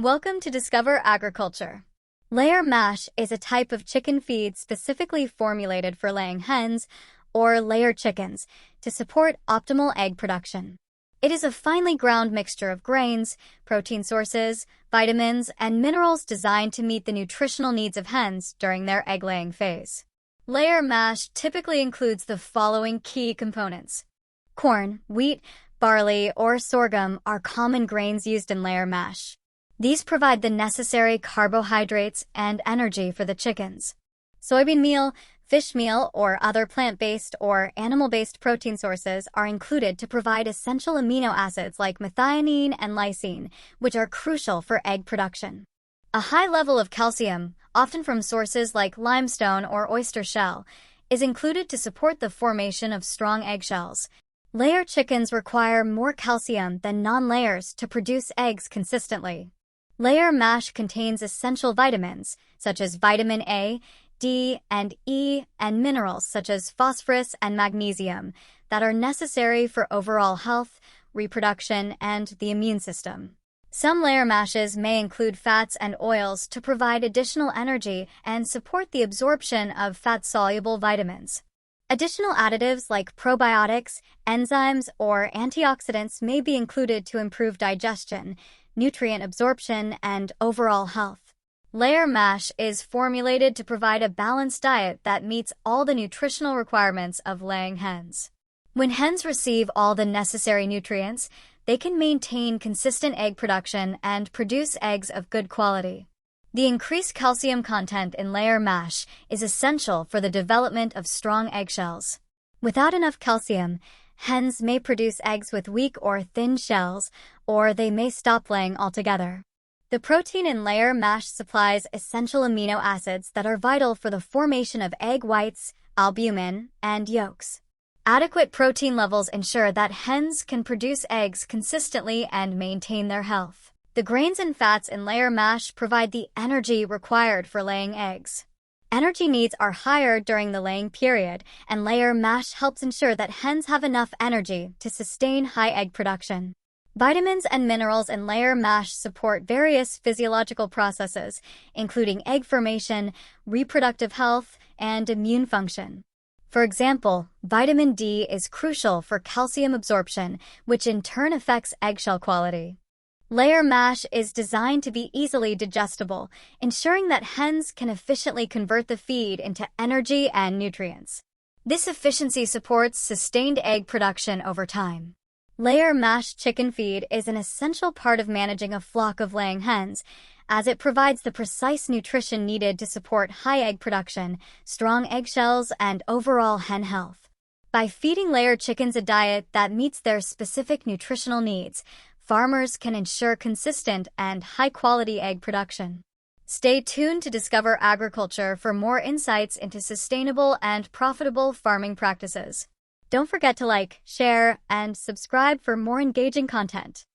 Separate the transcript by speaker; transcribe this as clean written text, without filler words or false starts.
Speaker 1: Welcome to Discover Agriculture. Layer mash is a type of chicken feed specifically formulated for laying hens, or layer chickens, to support optimal egg production. It is a finely ground mixture of grains, protein sources, vitamins, and minerals designed to meet the nutritional needs of hens during their egg-laying phase. Layer mash typically includes the following key components. Corn, wheat, barley, or sorghum are common grains used in layer mash. These provide the necessary carbohydrates and energy for the chickens. Soybean meal, fish meal, or other plant-based or animal-based protein sources are included to provide essential amino acids like methionine and lysine, which are crucial for egg production. A high level of calcium, often from sources like limestone or oyster shell, is included to support the formation of strong eggshells. Layer chickens require more calcium than non-layers to produce eggs consistently. Layer mash contains essential vitamins, such as vitamin A, D, and E, and minerals such as phosphorus and magnesium that are necessary for overall health, reproduction, and the immune system. Some layer mashes may include fats and oils to provide additional energy and support the absorption of fat-soluble vitamins. Additional additives like probiotics, enzymes, or antioxidants may be included to improve digestion, nutrient absorption, and overall health. Layer mash is formulated to provide a balanced diet that meets all the nutritional requirements of laying hens. When hens receive all the necessary nutrients, they can maintain consistent egg production and produce eggs of good quality. The increased calcium content in layer mash is essential for the development of strong eggshells. Without enough calcium, hens may produce eggs with weak or thin shells, or they may stop laying altogether. The protein in layer mash supplies essential amino acids that are vital for the formation of egg whites, albumin, and yolks. Adequate protein levels ensure that hens can produce eggs consistently and maintain their health. The grains and fats in layer mash provide the energy required for laying eggs. Energy needs are higher during the laying period, and layer mash helps ensure that hens have enough energy to sustain high egg production. Vitamins and minerals in layer mash support various physiological processes, including egg formation, reproductive health, and immune function. For example, vitamin D is crucial for calcium absorption, which in turn affects eggshell quality. Layer mash is designed to be easily digestible, ensuring that hens can efficiently convert the feed into energy and nutrients. This efficiency supports sustained egg production over time. Layer mash chicken feed is an essential part of managing a flock of laying hens, as it provides the precise nutrition needed to support high egg production, strong eggshells, and overall hen health. By feeding layer chickens a diet that meets their specific nutritional needs, farmers can ensure consistent and high-quality egg production. Stay tuned to Discover Agriculture for more insights into sustainable and profitable farming practices. Don't forget to like, share, and subscribe for more engaging content.